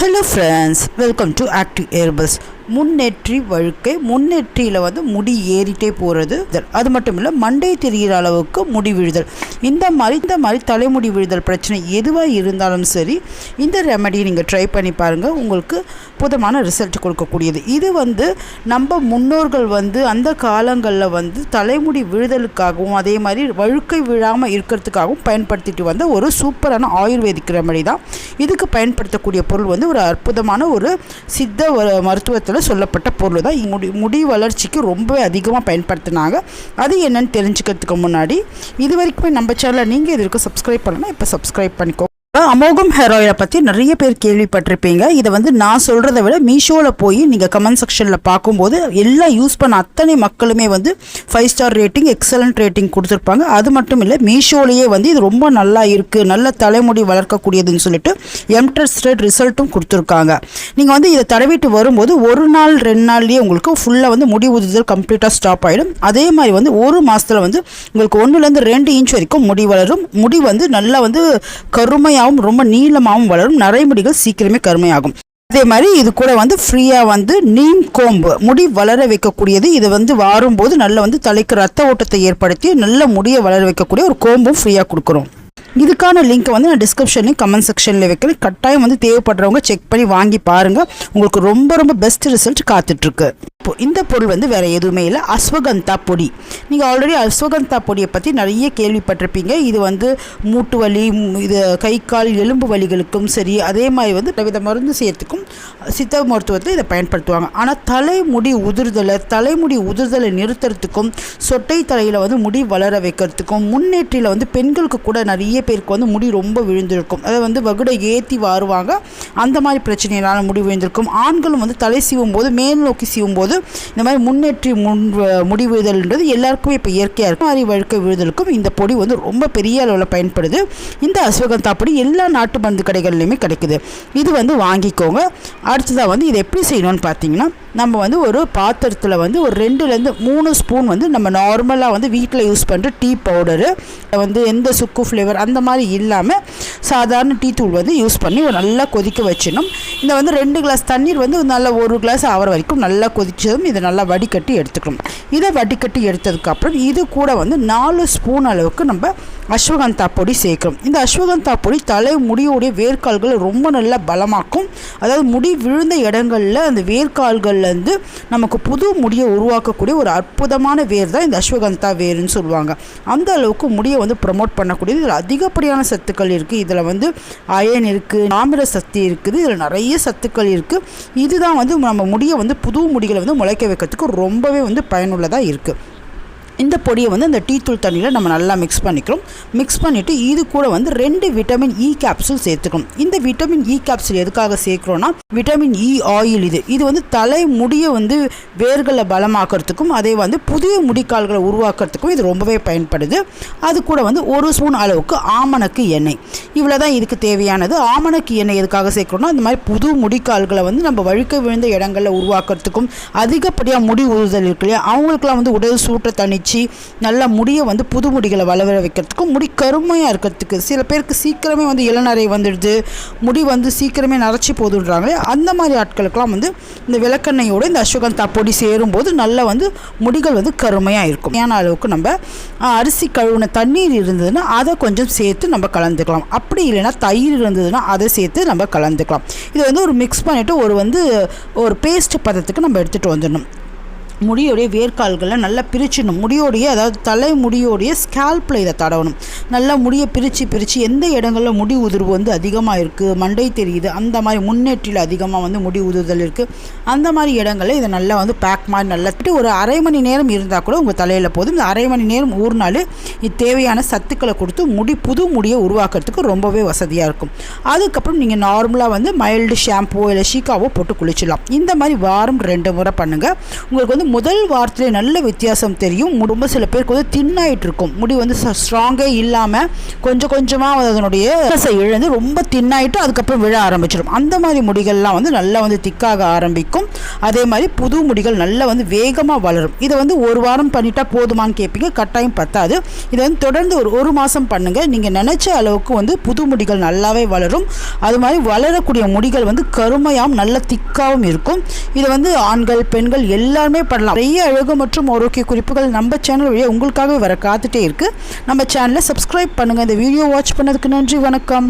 Hello friends, welcome to Active Herbals. முன்னேற்றி வழுக்கை முன்னேற்றியில் வந்து முடி ஏறிட்டே போகிறது, அது மட்டும் இல்லை மண்டை தெரிகிற அளவுக்கு முடி விழுதல், இந்த மாதிரி தலைமுடி விழுதல் பிரச்சனை எதுவாக இருந்தாலும் சரி இந்த ரெமடியை நீங்கள் ட்ரை பண்ணி பாருங்கள். உங்களுக்கு புதமான ரிசல்ட் கொடுக்கக்கூடியது. இது வந்து நம்ம முன்னோர்கள் வந்து அந்த காலங்களில் வந்து தலைமுடி விழுதலுக்காகவும் அதே மாதிரி வழுக்கை விழாமல் இருக்கிறதுக்காகவும் பயன்படுத்திட்டு வந்த ஒரு சூப்பரான ஆயுர்வேதிக் ரெமடி தான். இதுக்கு பயன்படுத்தக்கூடிய பொருள் வந்து ஒரு அற்புதமான ஒரு சித்த மருத்துவத்தில் சொல்லப்பட்ட பொருள் தான். முடி வளர்ச்சிக்கு ரொம்பவே அதிகமாக பயன்படுத்தினாங்க. அது என்னன்னு தெரிஞ்சுக்கிறதுக்கு முன்னாடி இது வரைக்குமே நம்ம சேனலை நீங்கள் இது வரைக்கும் சப்ஸ்கிரைப் பண்ணலாம். இப்போ சப்ஸ்கிரைப் பண்ணிக்கோ. அமோகம் ஹேர் ஆயிலை பற்றி நிறைய பேர் கேள்விப்பட்டிருப்பீங்க. இதை வந்து நான் சொல்கிறத விட மீஷோவில் போய் நீங்கள் கமெண்ட் செக்ஷனில் பார்க்கும்போது எல்லாம் யூஸ் பண்ண அத்தனை மக்களுமே வந்து 5 ஸ்டார் ரேட்டிங் எக்ஸலண்ட் ரேட்டிங் கொடுத்துருப்பாங்க. அது மட்டும் இல்லை மீஷோலேயே வந்து இது ரொம்ப நல்லா இருக்குது, நல்ல தலைமுடி வளர்க்கக்கூடியதுன்னு சொல்லிட்டு எம்டெஸ்டட் ரிசல்ட்டும் கொடுத்துருக்காங்க. நீங்கள் வந்து இதை தடவிட்டு வரும்போது 1 நாள் 2 நாள்லேயே உங்களுக்கு ஃபுல்லாக வந்து முடி உதிர்தல் கம்ப்ளீட்டாக ஸ்டாப் ஆகிடும். அதே மாதிரி வந்து 1 மாதத்தில் வந்து உங்களுக்கு 1லேருந்து 2 இன்ச் வரைக்கும் முடி வளரும். முடி வந்து நல்லா வந்து கருமையாக ரொம்ப நீளமாகவும் வளரும். நரைமுடிகள் சீக்கிரமே கருமையாகும். அதே மாதிரி இது கூட வந்து ஃப்ரீயாக வந்து நீம் கோம்பு முடி வளர வைக்கக்கூடியது. இது வந்து வாரும்போது நல்ல வந்து தலைக்கு ரத்த ஓட்டத்தை ஏற்படுத்தி நல்ல முடியை வளர வைக்கக்கூடிய ஒரு கோம்பும் ஃப்ரீயாக கொடுக்குறோம். இதுக்கான லிங்க் வந்து நான் டிஸ்கிரிப்ஷன்லையும் கமெண்ட் செக்ஷனில் வைக்கிறேன். கட்டாயம் வந்து தேவைப்படுறவங்க செக் பண்ணி வாங்கி பாருங்கள். உங்களுக்கு ரொம்ப ரொம்ப பெஸ்ட் ரிசல்ட் காத்துட்ருக்கு. இப்போ இந்த பொருள் வந்து வேறு எதுவுமே இல்லை, அஸ்வகந்தா பொடி. நீங்கள் ஆல்ரெடி அஸ்வகந்தா பொடியை பற்றி நிறைய கேள்விப்பட்டிருப்பீங்க. இது வந்து மூட்டு வலி, இது கை கால் எலும்பு வலிகளுக்கும் சரி, அதே மாதிரி வந்து வித மருந்து செய்யறதுக்கும் சித்த மருத்துவத்தில் இதை பயன்படுத்துவாங்க. ஆனால் தலைமுடி உதிர்தலை நிறுத்துறதுக்கும் சொட்டை தலையில் வந்து முடி வளர வைக்கிறதுக்கும் முன்னேற்றியில் வந்து பெண்களுக்கு கூட நிறைய பேருக்கு வந்து முடி ரொம்ப விழுந்திருக்கும். அதை வந்து வகுடை ஏற்றி வாருவாங்க. அந்த மாதிரி பிரச்சனையினால முடி விழுந்திருக்கும். ஆண்களும் வந்து தலை சீவும் போது மேல் நோக்கி சீவும் போது இந்த மாதிரி முன்னேற்றி முடி விழுதல்ன்றது எல்லாருக்குமே இப்போ இயற்கையாக இருக்கும். மாதிரி வழுக்கை விழுதலுக்கும் இந்த பொடி வந்து ரொம்ப பெரிய அளவில் பயன்படுது. இந்த அஸ்வகந்தா பொடி எல்லா நாட்டு மருந்து கடைகள்லையுமே கிடைக்குது. இது வந்து வாங்கிக்கோங்க. அடுத்ததாக வந்து இது எப்படி செய்யணும்னு பார்த்தீங்கன்னா, நம்ம வந்து ஒரு பாத்திரத்தில் வந்து ஒரு 2லேருந்து 3 ஸ்பூன் வந்து நம்ம நார்மலாக வந்து வீட்டில் யூஸ் பண்ணுற டீ பவுடரு வந்து எந்த சுக்கு ஃப்ளேவர் அந்த மாதிரி இல்லாமல் சாதாரண டீ தூள் வந்து யூஸ் பண்ணி நல்லா கொதிக்க வச்சிடணும். இந்த வந்து 2 கிளாஸ் தண்ணீர் வந்து நல்லா 1 கிளாஸ் ஆகிற வரைக்கும் நல்லா கொதிச்சதும் இதை நல்லா வடிகட்டி எடுத்துக்கணும். இதை வடிகட்டி எடுத்ததுக்கப்புறம் இது கூட வந்து 4 ஸ்பூன் அளவுக்கு நம்ம அஸ்வகந்தா பொடி சேர்க்கணும். இந்த அஸ்வகந்தா பொடி தலை முடியோடைய வேர்க்கால்களை ரொம்ப நல்லா பலமாக்கும். அதாவது முடி விழுந்த இடங்களில் அந்த வேர்க்கால்கள்லேருந்து நமக்கு புது முடியை உருவாக்கக்கூடிய ஒரு அற்புதமான வேர் தான் இந்த அஸ்வகந்தா வேர்னு சொல்லுவாங்க. அந்த அளவுக்கு முடியை வந்து ப்ரமோட் பண்ணக்கூடியது. இதில் அதிகப்படியான சத்துக்கள் இருக்குது. இதில் வந்து அயன் இருக்குது, தாமிர சக்தி இருக்குது, இதில் நிறைய சத்துக்கள் இருக்குது. இதுதான் வந்து நம்ம முடியை வந்து புது முடிகளை வந்து முளைக்க வைக்கிறதுக்கு ரொம்பவே வந்து பயனுள்ளதாக இருக்குது. இந்த பொடியை வந்து அந்த டீ தூள் தண்ணியில் நம்ம நல்லா மிக்ஸ் பண்ணிக்கிறோம். மிக்ஸ் பண்ணிவிட்டு இது கூட வந்து 2 விட்டமின் இ கேப்சூல் சேர்த்துக்கணும். இந்த விட்டமின் இ கேப்சூல் எதுக்காக சேர்க்குறோன்னா, விட்டமின் இ ஆயில் இது வந்து தலை முடியை வந்து வேர்களை பலமாக்கிறதுக்கும் அதே வந்து புதிய முடிக்கால்களை உருவாக்குறதுக்கும் இது ரொம்பவே பயன்படுது. அது கூட வந்து 1 ஸ்பூன் அளவுக்கு ஆமணக்கு எண்ணெய். இவ்வளோ தான் இதுக்கு தேவையானது. ஆமணக்கு எண்ணெய் எதுக்காக சேர்க்குறோன்னா, இந்த மாதிரி புது முடிக்கால்களை வந்து நம்ம வழுக்க விழுந்த இடங்களில் உருவாக்குறதுக்கும் அதிகப்படியாக முடி உறுதல் இருக்கு இல்லையா, அவங்களுக்குலாம் வந்து உடல் சூட்டை தணிச்சு நல்லா முடியை வந்து புது முடிகளை வளர வைக்கிறதுக்கும் முடி கருமையாக இருக்கிறதுக்கு, சில பேருக்கு சீக்கிரமே வந்து இளநரை வந்துடுது, முடி வந்து சீக்கிரமே நரைச்சி போதுன்றாங்களே, அந்த மாதிரி ஆட்களுக்கெல்லாம் வந்து இந்த விளக்கெண்ணெயோடு இந்த அஸ்வகந்தா பொடி சேரும்போது நல்லா வந்து முடிகள் வந்து கருமையாக இருக்கும். ஏன்னா அளவுக்கு நம்ம அரிசி கழுவுன தண்ணீர் இருந்ததுன்னா அதை கொஞ்சம் சேர்த்து நம்ம கலந்துக்கலாம். அப்படி இல்லைன்னா தயிர் இருந்ததுன்னா அதை சேர்த்து நம்ம கலந்துக்கலாம். இதை வந்து ஒரு மிக்ஸ் பண்ணிவிட்டு ஒரு பேஸ்ட் பதத்துக்கு நம்ம எடுத்துகிட்டு வந்துடணும். முடியோடைய வேர்க்கால்களை நல்லா பிரிச்சிடணும். முடியோடைய அதாவது தலைமுடியோடைய ஸ்கேல்பில் இதை தடவணும். நல்லா முடியை பிரித்து எந்த இடங்களில் முடி உதிர்வு வந்து அதிகமாக இருக்குது, மண்டை தெரியுது, அந்த மாதிரி முன்னேற்றில் அதிகமாக வந்து முடி உதிர்தல் இருக்குது, அந்த மாதிரி இடங்களில் இதை நல்லா வந்து பேக் மாதிரி நல்லா ஒரு அரை மணி நேரம் இருந்தால் கூட உங்கள் தலையில் போதும். இந்த அரை மணி நேரம் ஊறினாலே இது தேவையான சத்துக்களை கொடுத்து புது முடியை உருவாக்குறதுக்கு ரொம்பவே வசதியாக இருக்கும். அதுக்கப்புறம் நீங்கள் நார்மலாக வந்து மைல்டு ஷாம்போ இல்லை ஷீக்காவோ போட்டு குளிச்சிடலாம். இந்த மாதிரி வாரம் 2 முறை பண்ணுங்கள். உங்களுக்கு வந்து முதல் வாரத்திலே நல்ல வித்தியாசம் தெரியும். ரொம்ப சில பேருக்கு வந்து தின்னாயிட்டு இருக்கும், முடி வந்து ஸ்ட்ராங்கே இல்லாமல் கொஞ்சம் கொஞ்சமாக அதனுடைய இழந்து ரொம்ப தின்னாயிட்டு அதுக்கப்புறம் விழ ஆரம்பிச்சிடும். அந்த மாதிரி முடிகள்லாம் வந்து நல்லா வந்து திக்காக ஆரம்பிக்கும். அதே மாதிரி புது முடிகள் நல்லா வந்து வேகமாக வளரும். இதை வந்து ஒரு வாரம் பண்ணிட்டா போதுமான்னு கேட்பீங்க, கட்டாயம் பத்தாது. இதை வந்து தொடர்ந்து ஒரு மாதம் பண்ணுங்கள். நீங்கள் நினச்ச அளவுக்கு வந்து புது முடிகள் நல்லாவே வளரும். அது மாதிரி வளரக்கூடிய முடிகள் வந்து கருமையாகவும் நல்ல திக்காகவும் இருக்கும். இதை வந்து ஆண்கள் பெண்கள் எல்லாருமே பண்ணலாம். நிறைய அழகு மற்றும் ஆரோக்கிய குறிப்புகள் நம்ம சேனல் வழியாக உங்களுக்காகவே வர காத்துட்டே இருக்குது. நம்ம சேனலை சப்ஸ்கிரைப் பண்ணுங்கள். இந்த வீடியோ வாட்ச் பண்ணதுக்கு நன்றி, வணக்கம்.